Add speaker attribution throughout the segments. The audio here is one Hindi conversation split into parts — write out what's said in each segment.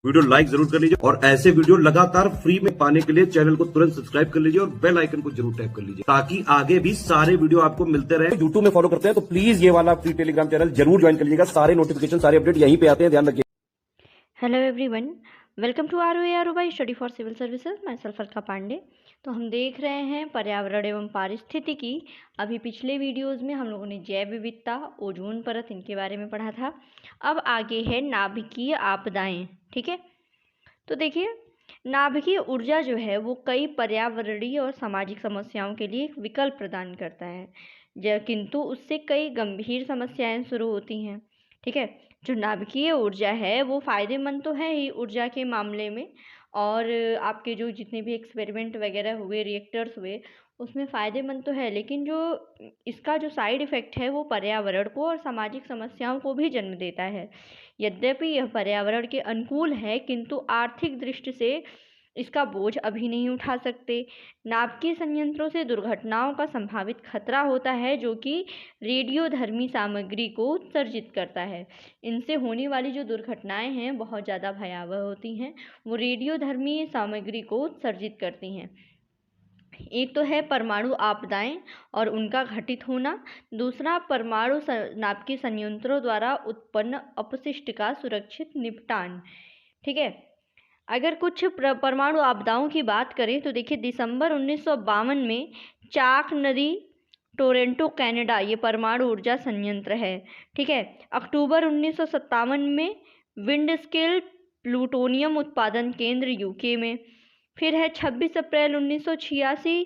Speaker 1: वीडियो लाइक जरूर कर लीजिए और ऐसे वीडियो लगातार फ्री में पाने के लिए चैनल को तुरंत सब्सक्राइब कर लीजिए और बेल आइकन को जरूर टैप कर लीजिए ताकि आगे भी सारे वीडियो आपको मिलते रहे। यूट्यूब में फॉलो करते हैं तो प्लीज ये वाला फ्री टेलीग्राम चैनल जरूर ज्वाइन कर लीजिएगा। सारे नोटिफिकेशन सारे अपडेट यहीं पे आते हैं, ध्यान रखिए।
Speaker 2: Hello everyone, welcome to R by study for civil services. मैं सल्फर पांडे। तो हम देख रहे हैं पर्यावरण एवं पारिस्थितिकी। अभी पिछले वीडियोस में हम लोगों ने जैव विविधता, ओजोन परत, इनके बारे में पढ़ा था। अब आगे है नाभिकीय आपदाएं। ठीक है, तो देखिए, नाभिकीय ऊर्जा जो है वो कई पर्यावरणीय और सामाजिक समस्याओं के लिए एक विकल्प प्रदान करता है, किंतु उससे कई गंभीर समस्याएं शुरू होती हैं। ठीक है, जो नाभिकीय ऊर्जा है वो फ़ायदेमंद तो है ही ऊर्जा के मामले में, और आपके जो जितने भी एक्सपेरिमेंट वगैरह हुए, रिएक्टर्स हुए, उसमें फ़ायदेमंद तो है, लेकिन जो इसका जो साइड इफ़ेक्ट है वो पर्यावरण को और सामाजिक समस्याओं को भी जन्म देता है। यद्यपि यह पर्यावरण के अनुकूल है, किंतु आर्थिक दृष्टि से इसका बोझ अभी नहीं उठा सकते। नाभिकीय संयंत्रों से दुर्घटनाओं का संभावित खतरा होता है, जो कि रेडियोधर्मी सामग्री को उत्सर्जित करता है। इनसे होने वाली जो दुर्घटनाएं हैं बहुत ज़्यादा भयावह होती हैं, वो रेडियोधर्मी सामग्री को उत्सर्जित करती हैं। एक तो है परमाणु आपदाएं और उनका घटित होना, दूसरा परमाणु नाभिकीय संयंत्रों द्वारा उत्पन्न अपशिष्ट का सुरक्षित निपटान। ठीक है, अगर कुछ परमाणु आपदाओं की बात करें तो देखिए, दिसंबर 1952 में चाक नदी, टोरंटो कनाडा, ये परमाणु ऊर्जा संयंत्र है। ठीक है, अक्टूबर 1957 में विंडस्केल प्लूटोनियम उत्पादन केंद्र यूके में। फिर है 26 अप्रैल 1986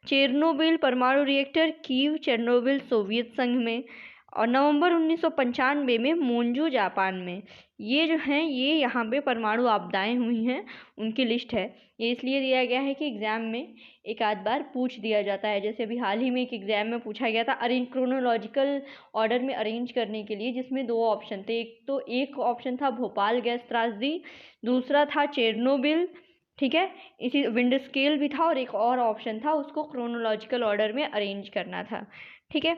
Speaker 2: चेरनोबिल परमाणु रिएक्टर कीव, चेरनोबिल, सोवियत संघ में। और नवंबर 1995 में मोन्जो, जापान में। ये जो हैं, ये यहाँ पे परमाणु आपदाएं हुई हैं, उनकी लिस्ट है। ये इसलिए दिया गया है कि एग्ज़ाम में एक आध बार पूछ दिया जाता है। जैसे अभी हाल ही में एक एग्ज़ाम में पूछा गया था अरेंज, क्रोनोलॉजिकल ऑर्डर में अरेंज करने के लिए, जिसमें दो ऑप्शन थे। एक ऑप्शन था भोपाल गैस त्रासदी, दूसरा था चेरनोबिल। ठीक है, इसी विंड स्केल भी था, और एक और ऑप्शन था, उसको क्रोनोलॉजिकल ऑर्डर में अरेंज करना था। ठीक है,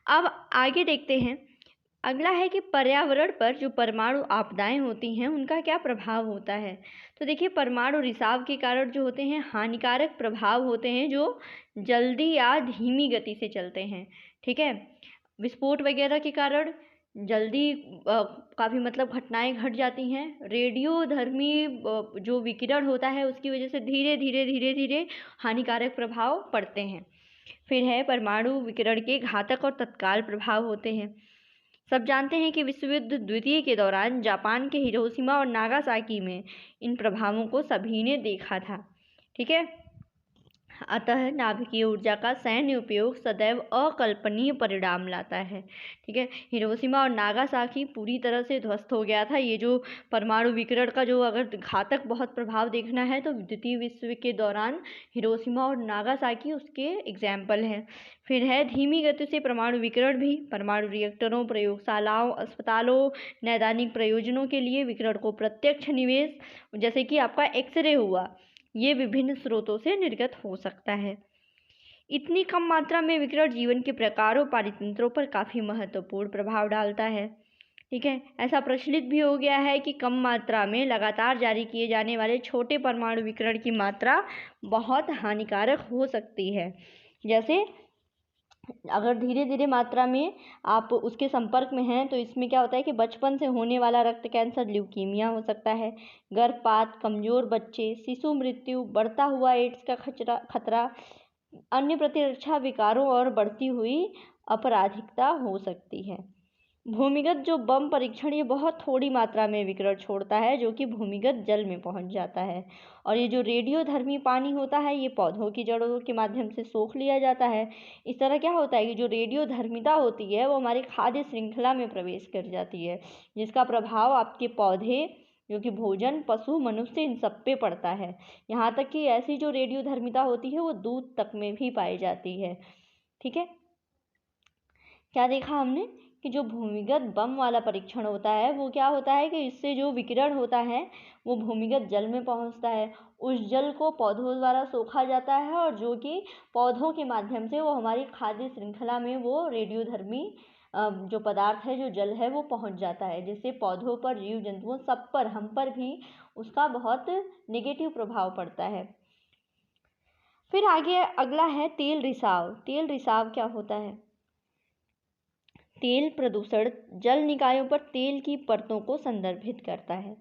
Speaker 2: अब आगे देखते हैं। अगला है कि पर्यावरण पर जो परमाणु आपदाएं होती हैं उनका क्या प्रभाव होता है। तो देखिए, परमाणु रिसाव के कारण जो होते हैं हानिकारक प्रभाव होते हैं, जो जल्दी या धीमी गति से चलते हैं। ठीक है, विस्फोट वगैरह के कारण जल्दी काफ़ी मतलब घटनाएं घट जाती हैं। रेडियोधर्मी जो विकिरण होता है उसकी वजह से धीरे धीरे धीरे धीरे हानिकारक प्रभाव पड़ते हैं। फिर है परमाणु विकिरण के घातक और तत्काल प्रभाव होते हैं। सब जानते हैं कि विश्व युद्ध द्वितीय के दौरान जापान के हिरोशिमा और नागासाकी में इन प्रभावों को सभी ने देखा था। ठीक है, अतः नाभिकीय ऊर्जा का सैन्य उपयोग सदैव अकल्पनीय परिणाम लाता है। ठीक है, हिरोशिमा और नागासाकी पूरी तरह से ध्वस्त हो गया था। ये जो परमाणु विकिरण का जो अगर घातक बहुत प्रभाव देखना है तो द्वितीय विश्व के दौरान हिरोशिमा और नागासाकी उसके एग्जाम्पल हैं। फिर है धीमी गति से परमाणु विकिरण भी। परमाणु रिएक्टरों, प्रयोगशालाओं, अस्पतालों, नैदानिक प्रयोजनों के लिए विकिरण को प्रत्यक्ष निवेश, जैसे कि आपका एक्सरे हुआ, ये विभिन्न स्रोतों से निर्गत हो सकता है। इतनी कम मात्रा में विकिरण जीवन के प्रकारों, पारितंत्रों पर काफ़ी महत्वपूर्ण प्रभाव डालता है। ठीक है, ऐसा प्रचलित भी हो गया है कि कम मात्रा में लगातार जारी किए जाने वाले छोटे परमाणु विकिरण की मात्रा बहुत हानिकारक हो सकती है। जैसे अगर धीरे धीरे मात्रा में आप उसके संपर्क में हैं तो इसमें क्या होता है कि बचपन से होने वाला रक्त कैंसर, ल्यूकीमिया हो सकता है, गर्भपात, कमज़ोर बच्चे, शिशु मृत्यु, बढ़ता हुआ एड्स का खतरा, अन्य प्रतिरक्षा विकारों और बढ़ती हुई अपराधिकता हो सकती है। भूमिगत जो बम परीक्षण, ये बहुत थोड़ी मात्रा में विकिरण छोड़ता है जो कि भूमिगत जल में पहुंच जाता है। और ये जो रेडियोधर्मी पानी होता है ये पौधों की जड़ों के माध्यम से सोख लिया जाता है। इस तरह क्या होता है कि जो रेडियोधर्मिता होती है वो हमारी खाद्य श्रृंखला में प्रवेश कर जाती है, जिसका प्रभाव आपके पौधे, जो कि भोजन, पशु, मनुष्य, इन सब पे पड़ता है। यहाँ तक कि ऐसी जो रेडियोधर्मिता होती है वो दूध तक में भी पाई जाती है। ठीक है, क्या देखा हमने कि जो भूमिगत बम वाला परीक्षण होता है वो क्या होता है कि इससे जो विकिरण होता है वो भूमिगत जल में पहुंचता है, उस जल को पौधों द्वारा सोखा जाता है, और जो कि पौधों के माध्यम से वो हमारी खाद्य श्रृंखला में वो रेडियोधर्मी जो पदार्थ है, जो जल है, वो पहुंच जाता है, जिससे पौधों पर, जीव जंतुओं, सब पर, हम पर भी उसका बहुत नेगेटिव प्रभाव पड़ता है। फिर आगे अगला है तेल रिसाव। तेल रिसाव क्या होता है? तेल प्रदूषण जल निकायों पर तेल की परतों को संदर्भित करता है।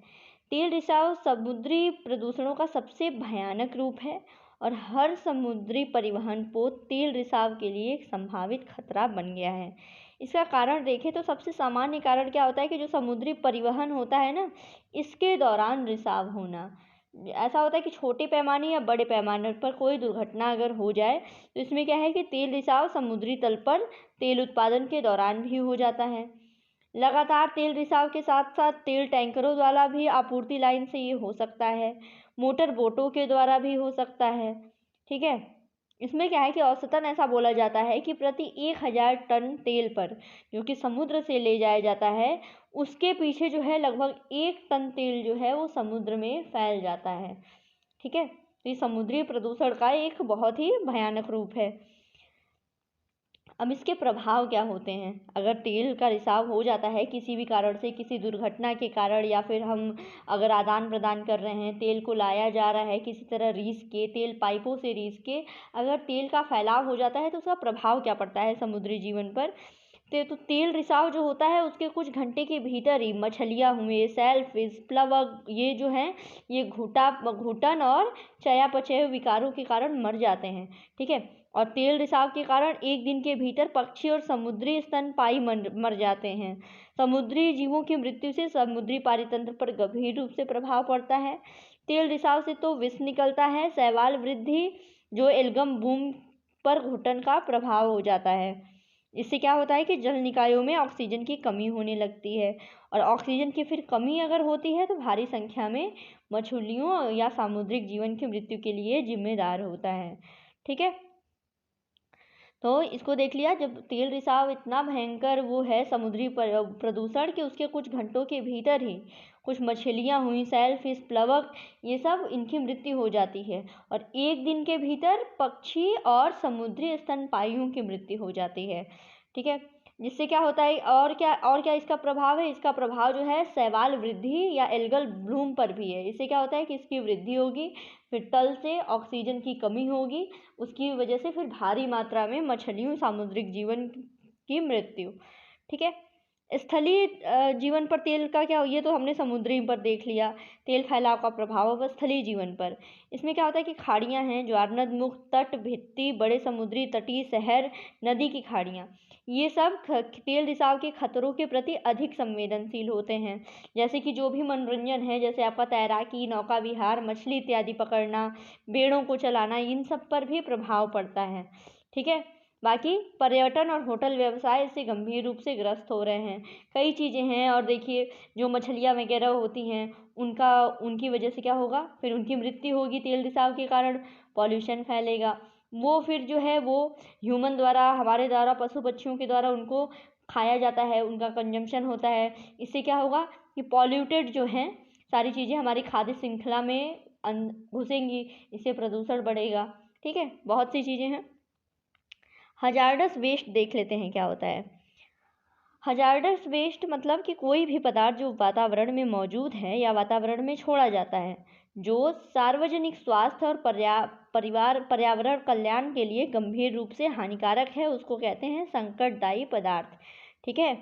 Speaker 2: तेल रिसाव समुद्री प्रदूषणों का सबसे भयानक रूप है और हर समुद्री परिवहन पोत तेल रिसाव के लिए एक संभावित खतरा बन गया है। इसका कारण देखें तो सबसे सामान्य कारण क्या होता है कि जो समुद्री परिवहन होता है ना, इसके दौरान रिसाव होना। ऐसा होता है कि छोटे पैमाने या बड़े पैमाने पर कोई दुर्घटना अगर हो जाए तो इसमें क्या है कि तेल रिसाव समुद्री तल पर तेल उत्पादन के दौरान भी हो जाता है। लगातार तेल रिसाव के साथ साथ तेल टैंकरों द्वारा भी आपूर्ति लाइन से ये हो सकता है, मोटर बोटों के द्वारा भी हो सकता है। ठीक है, इसमें क्या है कि औसतन ऐसा बोला जाता है कि प्रति 1000 टन तेल पर, जो कि समुद्र से ले जाया जाता है, उसके पीछे जो है लगभग 1 टन तेल जो है वो समुद्र में फैल जाता है। ठीक है, तो ये समुद्री प्रदूषण का एक बहुत ही भयानक रूप है। अब इसके प्रभाव क्या होते हैं? अगर तेल का रिसाव हो जाता है किसी भी कारण से, किसी दुर्घटना के कारण, या फिर हम अगर आदान प्रदान कर रहे हैं, तेल को लाया जा रहा है किसी तरह रीस के, तेल पाइपों से रीस के, अगर तेल का फैलाव हो जाता है तो उसका प्रभाव क्या पड़ता है समुद्री जीवन पर? तो तेल रिसाव जो होता है उसके कुछ घंटे के भीतर ही मछलियाँ हुए, सेलफिश, प्लवक, ये जो हैं ये घुटन और चयापचय विकारों के कारण मर जाते हैं। ठीक है, और तेल रिसाव के कारण एक दिन के भीतर पक्षी और समुद्री स्तनपायी मर जाते हैं। समुद्री जीवों की मृत्यु से समुद्री पारितंत्र पर गंभीर रूप से प्रभाव पड़ता है। तेल रिसाव से तो विष निकलता है, शैवाल वृद्धि, जो एल्गम बूम पर घुटन का प्रभाव हो जाता है। इससे क्या होता है कि जल निकायों में ऑक्सीजन की कमी होने लगती है, और ऑक्सीजन की फिर कमी अगर होती है तो भारी संख्या में मछलियों या सामुद्रिक जीवन की मृत्यु के लिए जिम्मेदार होता है। ठीक है, तो इसको देख लिया। जब तेल रिसाव इतना भयंकर वो है समुद्री प्रदूषण कि उसके कुछ घंटों के भीतर ही कुछ मछलियाँ हुई, सेलफिश, प्लवक, ये सब इनकी मृत्यु हो जाती है, और एक दिन के भीतर पक्षी और समुद्री स्तनपायियों की मृत्यु हो जाती है। ठीक है, जिससे क्या होता है, और क्या इसका प्रभाव है? इसका प्रभाव जो है शैवाल वृद्धि या एल्गल ब्लूम पर भी है। इससे क्या होता है कि इसकी वृद्धि होगी, फिर तल से ऑक्सीजन की कमी होगी, उसकी वजह से फिर भारी मात्रा में मछलियों, सामुद्रिक जीवन की मृत्यु। ठीक है, स्थलीय जीवन पर तेल का क्या, ये तो हमने समुद्री पर देख लिया, तेल फैलाव का प्रभाव अब स्थलीय जीवन पर। इसमें क्या होता है कि खाड़ियाँ हैं, ज्वारनद मुक्त तट, भित्ति, बड़े समुद्री तटीय शहर, नदी की खाड़ियाँ, ये सब तेल रिसाव के खतरों के प्रति अधिक संवेदनशील होते हैं। जैसे कि जो भी मनोरंजन है, जैसे आपका तैराकी, नौका विहार, मछली इत्यादि पकड़ना, बेड़ों को चलाना, इन सब पर भी प्रभाव पड़ता है। ठीक है, बाकी पर्यटन और होटल व्यवसाय इससे गंभीर रूप से ग्रस्त हो रहे हैं। कई चीज़ें हैं, और देखिए जो मछलियाँ वगैरह होती हैं उनकी वजह से क्या होगा, फिर उनकी मृत्यु होगी तेल रिसाव के कारण, पॉल्यूशन फैलेगा, वो फिर जो है वो ह्यूमन द्वारा, हमारे द्वारा, पशु पक्षियों के द्वारा उनको खाया जाता है, उनका कंजम्पशन होता है। इससे क्या होगा कि पॉल्यूटेड जो हैं सारी चीज़ें हमारी खाद्य श्रृंखला में घुसेंगी, इससे प्रदूषण बढ़ेगा। ठीक है, बहुत सी चीज़ें हैं। हजार्डस वेस्ट देख लेते हैं क्या होता है। हजार्डस वेस्ट मतलब कि कोई भी पदार्थ जो वातावरण में मौजूद है या वातावरण में छोड़ा जाता है, जो सार्वजनिक स्वास्थ्य और पर्यावरण कल्याण के लिए गंभीर रूप से हानिकारक है, उसको कहते हैं संकटदायी पदार्थ। ठीक है,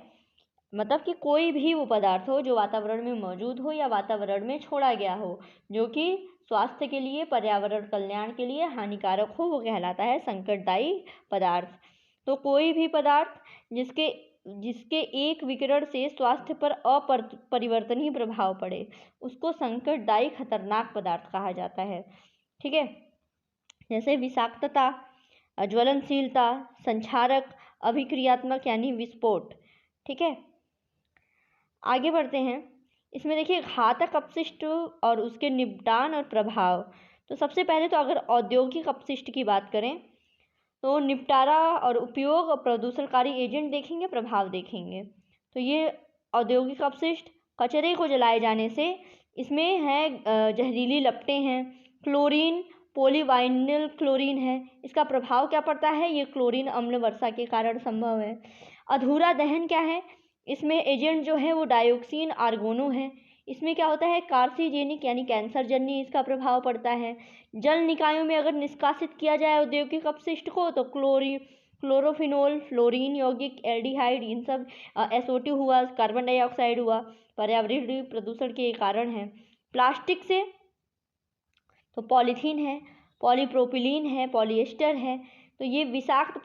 Speaker 2: मतलब कि कोई भी वो पदार्थ हो जो वातावरण में मौजूद हो या वातावरण में छोड़ा गया हो, जो कि स्वास्थ्य के लिए, पर्यावरण कल्याण के लिए हानिकारक हो, वो कहलाता है संकटदायी पदार्थ। तो कोई भी पदार्थ जिसके एक विकिरण से स्वास्थ्य पर अपरिवर्तनीय प्रभाव पड़े, उसको संकटदायी खतरनाक पदार्थ कहा जाता है। ठीक है, जैसे विषाक्तता, ज्वलनशीलता, संक्षारक, अभिक्रियात्मक यानी विस्फोट। ठीक है, आगे बढ़ते हैं। इसमें देखिए घातक अपशिष्ट और उसके निपटान और प्रभाव। तो सबसे पहले तो अगर औद्योगिक अपशिष्ट की बात करें तो निपटारा और उपयोग और प्रदूषणकारी एजेंट देखेंगे, प्रभाव देखेंगे। तो ये औद्योगिक अपशिष्ट, कचरे को जलाए जाने से इसमें है जहरीली लपटें हैं, क्लोरीन, पॉलीवाइनिल क्लोरीन है, इसका प्रभाव क्या पड़ता है, ये क्लोरीन अम्ल वर्षा के कारण संभव है। अधूरा दहन क्या है, इसमें एजेंट जो है वो डायोक्सिन आर्गोनो है। इसमें क्या होता है, कार्सिजेनिक यानी कैंसरजन्य इसका प्रभाव पड़ता है। जल निकायों में अगर निष्कासित किया जाए औद्योगिक अपशिष्ट को तो क्लोरोफिनोल, फ्लोरीन यौगिक, एल्डिहाइड, इन सब SO2 हुआ, कार्बन डाइऑक्साइड हुआ, पर्यावरणीय प्रदूषण के कारण है। प्लास्टिक से तो पॉलीथीन है, पॉलीप्रोपिलीन है, पॉलिएस्टर है, तो ये विषाक्त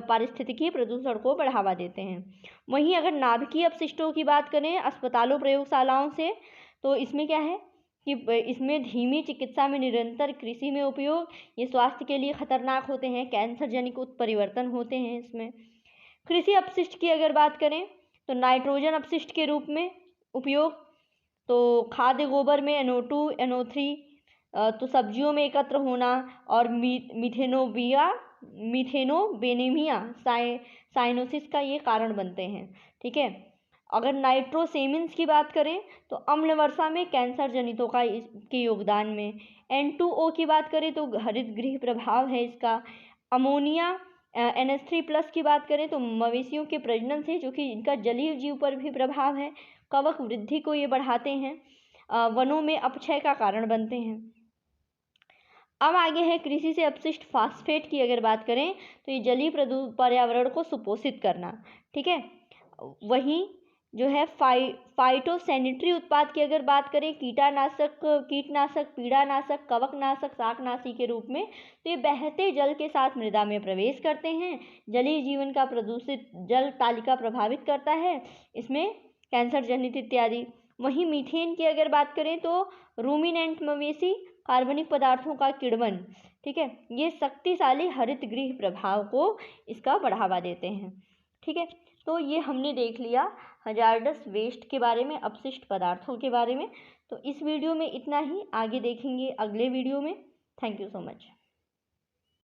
Speaker 2: पारिस्थितिकीय प्रदूषण को बढ़ावा देते हैं। वहीं अगर नाभिकीय अपशिष्टों की बात करें अस्पतालों प्रयोगशालाओं से, तो इसमें क्या है कि इसमें धीमी चिकित्सा में निरंतर कृषि में उपयोग, ये स्वास्थ्य के लिए खतरनाक होते हैं, कैंसर जनित उत्परिवर्तन होते हैं इसमें। कृषि अपशिष्ट की अगर बात करें तो नाइट्रोजन अपशिष्ट के रूप में उपयोग, तो खाद्य गोबर में NO2 NO3, तो सब्जियों में एकत्र होना, और मिथेनोबेनेमिया साइनोसिस का ये कारण बनते हैं। ठीक है, अगर नाइट्रोसेमिन्स की बात करें तो अम्ल वर्षा में कैंसर जनितों का इसके योगदान में। N2O की बात करें तो हरित गृह प्रभाव है इसका। अमोनिया NH3+ की बात करें तो मवेशियों के प्रजनन से, जो कि इनका जलीय जीव पर भी प्रभाव है, कवक वृद्धि को ये बढ़ाते हैं, वनों में अपक्षय का कारण बनते हैं। अब आगे है कृषि से अपशिष्ट फास्फेट की अगर बात करें तो ये जलीय पर्यावरण को सुपोषित करना। ठीक है, वहीं जो है फाइटोसैनिटरी उत्पाद की अगर बात करें, कीटनाशक, पीड़ानाशक, कवकनाशक, शाकनाशी के रूप में, तो ये बहते जल के साथ मृदा में प्रवेश करते हैं, जलीय जीवन का प्रदूषित जल तालिका प्रभावित करता है, इसमें कैंसर जनित इत्यादि। वहीं मीथेन की अगर बात करें तो रूमिनेंट मवेशी, कार्बनिक पदार्थों का किण्वन, ठीक है, ये शक्तिशाली हरित गृह प्रभाव को इसका बढ़ावा देते हैं। ठीक है, तो ये हमने देख लिया हजार्डस वेस्ट के बारे में, अपशिष्ट पदार्थों के बारे में। तो इस वीडियो में इतना ही, आगे देखेंगे अगले वीडियो में। Thank you so much.